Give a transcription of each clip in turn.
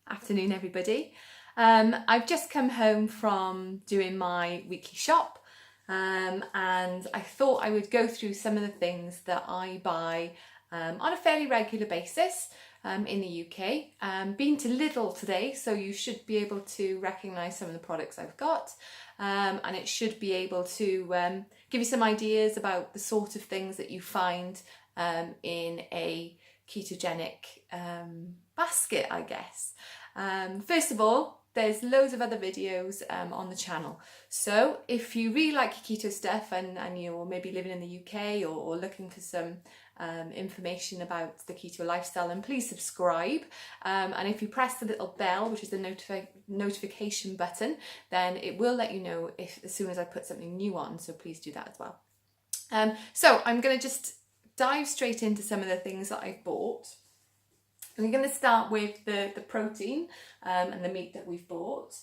Afternoon, everybody. I've just come home from doing my weekly shop, and I thought I would go through some of the things that I buy on a fairly regular basis in the UK. Been to Lidl today, so you should be able to recognise some of the products I've got, and it should be able to give you some ideas about the sort of things that you find in a ketogenic basket, I guess. First of all, there's loads of other videos on the channel. So if you really like your keto stuff and you're maybe living in the UK or looking for some information about the keto lifestyle, then please subscribe. And if you press the little bell, which is the notification button, then it will let you know as soon as I put something new on. So please do that as well. So I'm going to just dive straight into some of the things that I've bought. I'm going to start with the protein and the meat that we've bought.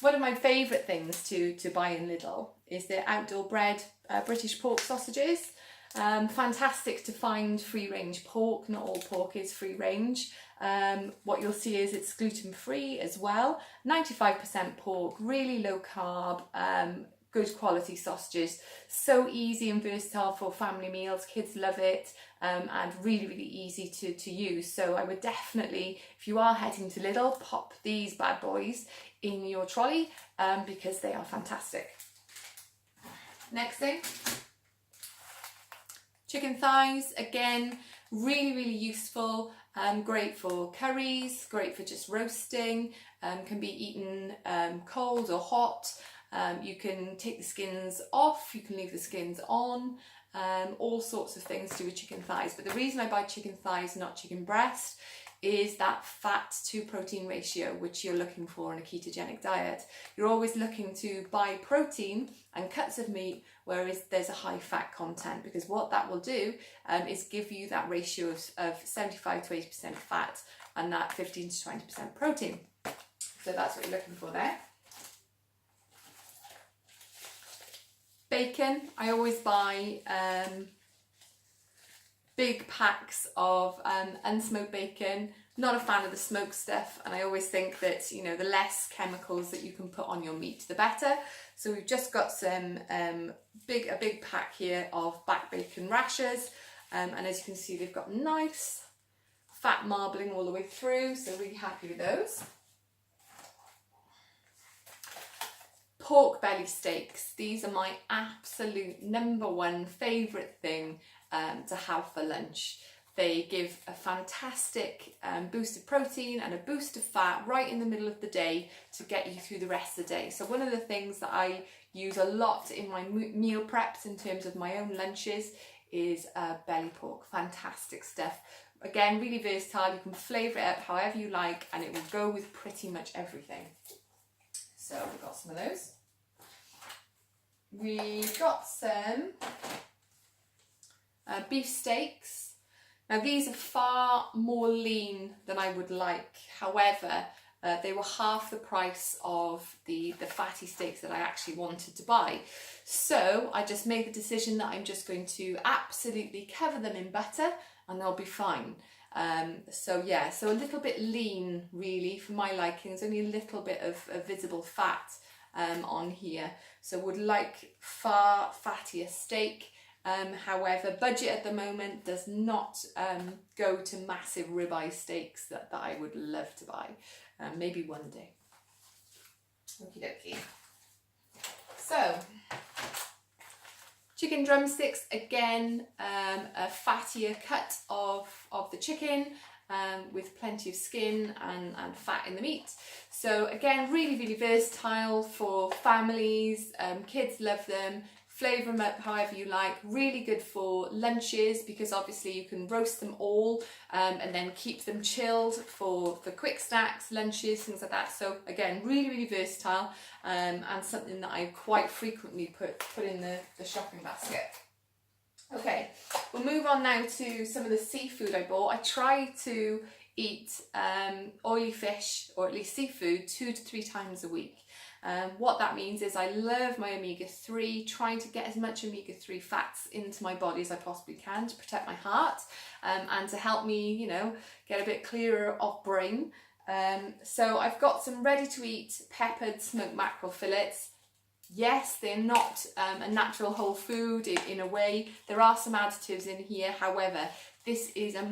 One of my favourite things to buy in Lidl is the outdoor bred British pork sausages. Fantastic to find free range pork. Not all pork is free range. What you'll see is it's gluten free as well. 95% pork, really low carb. Good quality sausages, so easy and versatile for family meals. Kids love it, and really easy to use. So I would definitely, if you are heading to Lidl, pop these bad boys in your trolley because they are fantastic. Next thing, chicken thighs. Again, really useful. Great for curries, great for just roasting. Can be eaten cold or hot. You can take the skins off, you can leave the skins on, all sorts of things to do with chicken thighs. But the reason I buy chicken thighs, not chicken breast, is that fat to protein ratio, which you're looking for in a ketogenic diet. You're always looking to buy protein and cuts of meat, whereas there's a high fat content, because what that will do is give you that ratio of 75 to 80% fat and that 15 to 20% protein. So that's what you're looking for there. Bacon, I always buy big packs of unsmoked bacon. Not a fan of the smoked stuff, and I always think that, you know, the less chemicals that you can put on your meat, the better. So we've just got some a big pack here of back bacon rashers, and as you can see, they've got nice fat marbling all the way through, so really happy with those. Pork belly steaks. These are my absolute number one favourite thing to have for lunch. They give a fantastic boost of protein and a boost of fat right in the middle of the day to get you through the rest of the day. So one of the things that I use a lot in my meal preps in terms of my own lunches is belly pork. Fantastic stuff. Again, really versatile. You can flavour it up however you like and it will go with pretty much everything. So we've got some of those. We've got some beef steaks. Now these are far more lean than I would like. However, they were half the price of the fatty steaks that I actually wanted to buy. So I just made the decision that I'm just going to absolutely cover them in butter and they'll be fine. So yeah, so a little bit lean really for my liking. There's only a little bit of visible fat on here. So would like far fattier steak. However, budget at the moment does not go to massive ribeye steaks that I would love to buy. Maybe one day. Okie dokie. So, chicken drumsticks, again, a fattier cut of the chicken with plenty of skin and fat in the meat. So again, really versatile for families. Kids love them. Flavour them up however you like. Really good for lunches because obviously you can roast them all and then keep them chilled for quick snacks, lunches, things like that. So again, really versatile and something that I quite frequently put in the shopping basket. Okay, we'll move on now to some of the seafood I bought. I try to eat oily fish, or at least seafood, 2 to 3 times a week. What that means is I love my omega-3, trying to get as much omega-3 fats into my body as I possibly can to protect my heart and to help me, you know, get a bit clearer of brain. So I've got some ready to eat peppered smoked mackerel fillets. Yes, they're not a natural whole food in a way. There are some additives in here. However, this is a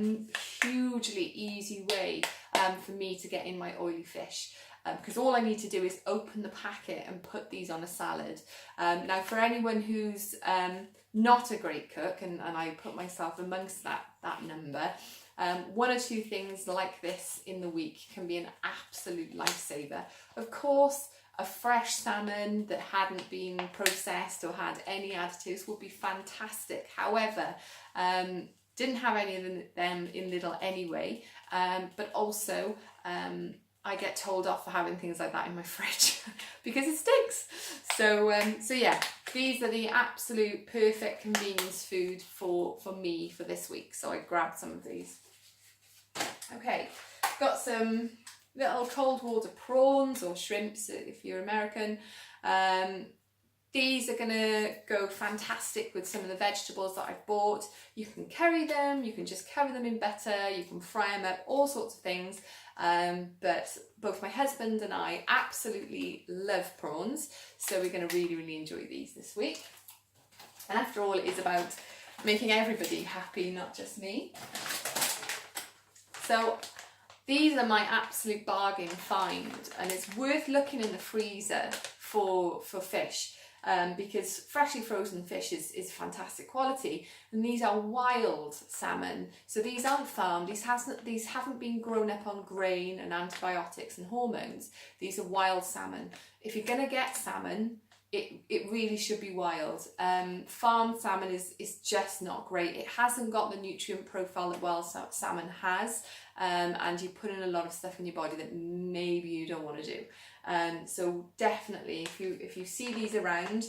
hugely easy way for me to get in my oily fish. Because all I need to do is open the packet and put these on a salad. Now, for anyone who's not a great cook, and I put myself amongst that number, one or two things like this in the week can be an absolute lifesaver. Of course, a fresh salmon that hadn't been processed or had any additives would be fantastic. However, didn't have any of them in Lidl anyway, but also I get told off for having things like that in my fridge because it stinks. So yeah, these are the absolute perfect convenience food for me for this week. So I grabbed some of these. Okay, got some little Coldwater prawns or shrimps if you're American. These are gonna go fantastic with some of the vegetables that I've bought. You can curry them, you can just cover them in butter, you can fry them up, all sorts of things. But both my husband and I absolutely love prawns, so we're gonna really, really enjoy these this week. And after all, it is about making everybody happy, not just me. So these are my absolute bargain find, and it's worth looking in the freezer for fish. Because freshly frozen fish is fantastic quality, and these are wild salmon, so these aren't farmed. These haven't been grown up on grain and antibiotics and hormones. These are wild salmon. If you're gonna get salmon, it really should be wild. Farmed salmon is just not great. It hasn't got the nutrient profile that wild salmon has, and you put in a lot of stuff in your body that maybe you don't want to do. So definitely, if you see these around,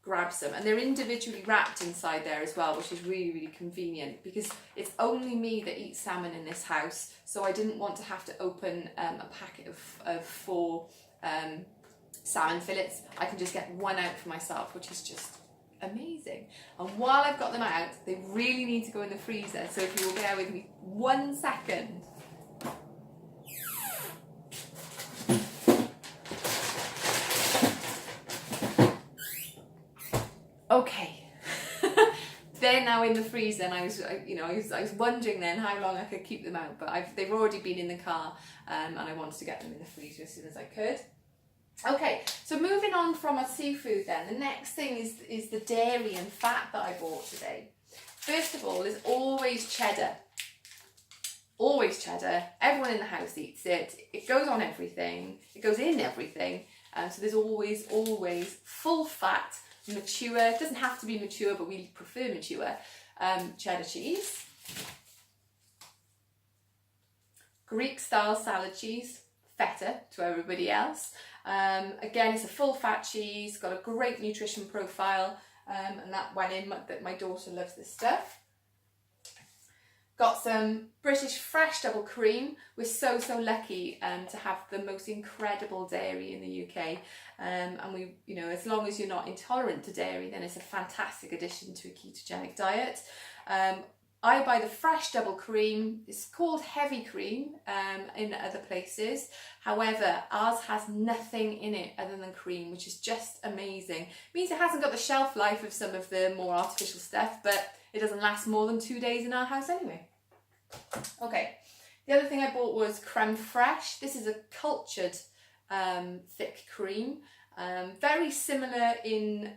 grab some. And they're individually wrapped inside there as well, which is really, really convenient, because it's only me that eats salmon in this house, so I didn't want to have to open a packet of 4 salmon fillets. I can just get one out for myself, which is just amazing. And while I've got them out, they really need to go in the freezer, so if you will bear with me 1 second. Okay, they're now in the freezer, and I was wondering then how long I could keep them out, but they've already been in the car, and I wanted to get them in the freezer as soon as I could. Okay, so moving on from our seafood then, the next thing is the dairy and fat that I bought today. First of all, is always cheddar. Always cheddar. Everyone in the house eats it. It goes on everything. It goes in everything. So there's always full fat, mature. It doesn't have to be mature, but we prefer mature. Cheddar cheese. Greek style salad cheese. Feta to everybody else. Again, it's a full fat cheese, got a great nutrition profile, and that went in. My daughter loves this stuff. Got some British fresh double cream. We're so lucky to have the most incredible dairy in the UK, and we, as long as you're not intolerant to dairy, then it's a fantastic addition to a ketogenic diet. I buy the fresh double cream. It's called heavy cream in other places. However, ours has nothing in it other than cream, which is just amazing. It means it hasn't got the shelf life of some of the more artificial stuff, but it doesn't last more than 2 days in our house anyway. Okay, the other thing I bought was Creme Fraiche. This is a cultured thick cream. Very similar in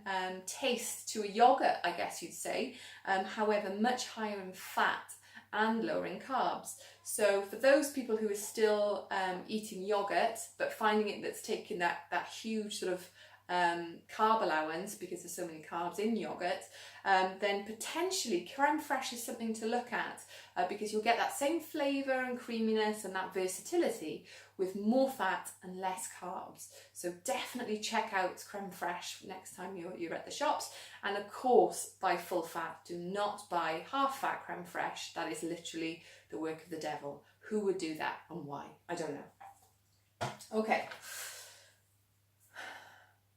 taste to a yogurt, I guess you'd say, however much higher in fat and lower in carbs. So for those people who are still eating yogurt but finding it that's taking that huge sort of carb allowance because there's so many carbs in yogurt, then potentially Creme Fraiche is something to look at, because you'll get that same flavour and creaminess and that versatility with more fat and less carbs. So definitely check out Creme Fraiche next time you're at the shops. And of course, buy full fat. Do not buy half fat Creme Fraiche. That is literally the work of the devil. Who would do that and why? I don't know. Okay.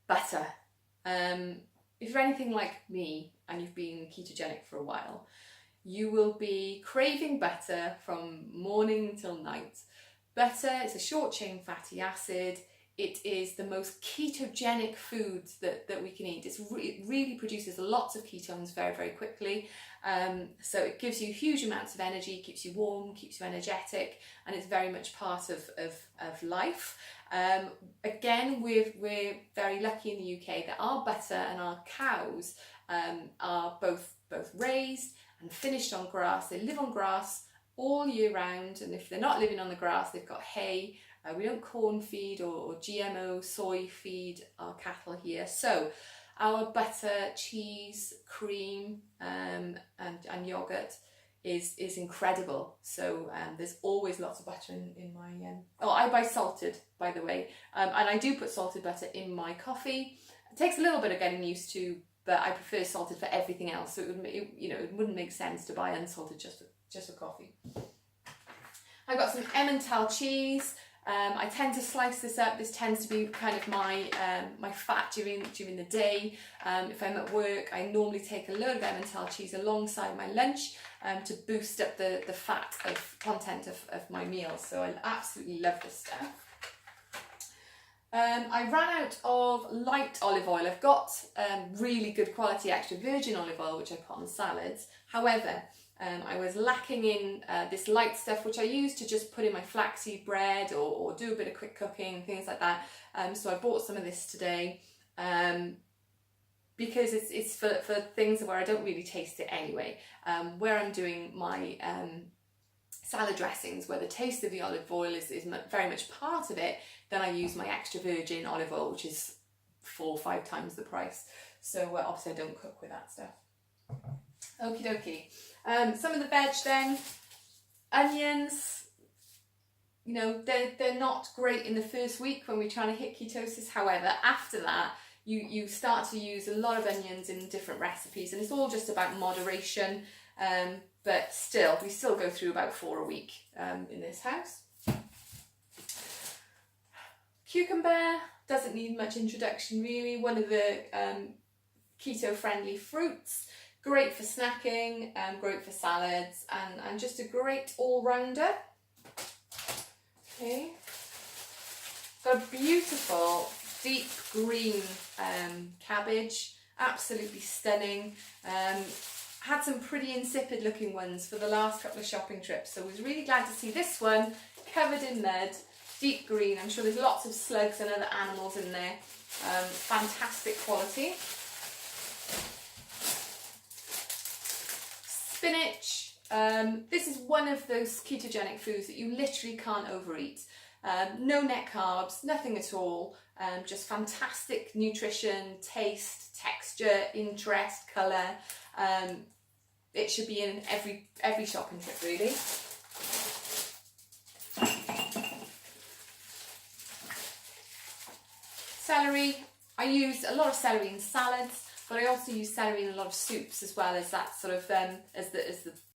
Butter. If you're anything like me and you've been ketogenic for a while, you will be craving butter from morning till night. Butter is a short chain fatty acid. It is the most ketogenic food that we can eat. It really produces lots of ketones very, very quickly. So it gives you huge amounts of energy, keeps you warm, keeps you energetic, and it's very much part of life. Again, we're very lucky in the UK that our butter and our cows are both raised and finished on grass. They live on grass all year round, and if they're not living on the grass, they've got hay. We don't corn feed or GMO soy feed our cattle here. So our butter, cheese, cream and yogurt is incredible. So there's always lots of butter in my... I buy salted, by the way, and I do put salted butter in my coffee. It takes a little bit of getting used to, but I prefer salted for everything else. So it wouldn't make sense to buy unsalted just for coffee. I've got some Emmental cheese. I tend to slice this up. This tends to be kind of my fat during the day. If I'm at work, I normally take a load of Emmental cheese alongside my lunch to boost up the fat content of my meals. So I absolutely love this stuff. I ran out of light olive oil. I've got really good quality extra virgin olive oil, which I put on salads. However, I was lacking in this light stuff, which I use to just put in my flaxseed bread or do a bit of quick cooking, things like that. So I bought some of this today because it's for things where I don't really taste it anyway. Where I'm doing my salad dressings, where the taste of the olive oil is very much part of it, then I use my extra virgin olive oil, which is 4 or 5 times the price. So obviously I don't cook with that stuff. Okie dokie. Some of the veg then, onions, they're not great in the first week when we're trying to hit ketosis. However, after that, you start to use a lot of onions in different recipes, and it's all just about moderation. But still, we still go through about 4 a week in this house. Cucumber doesn't need much introduction really. One of the keto-friendly fruits. Great for snacking, great for salads, and just a great all-rounder. Okay. Got a beautiful deep green cabbage, absolutely stunning. Had some pretty insipid looking ones for the last couple of shopping trips, so I was really glad to see this one covered in mud, deep green. I'm sure there's lots of slugs and other animals in there. Fantastic quality. Spinach. This is one of those ketogenic foods that you literally can't overeat. No net carbs, nothing at all. Just fantastic nutrition, taste, texture, interest, colour. It should be in every shopping trip really. Celery. I use a lot of celery in salads, but I also use celery in a lot of soups as well as that sort of as the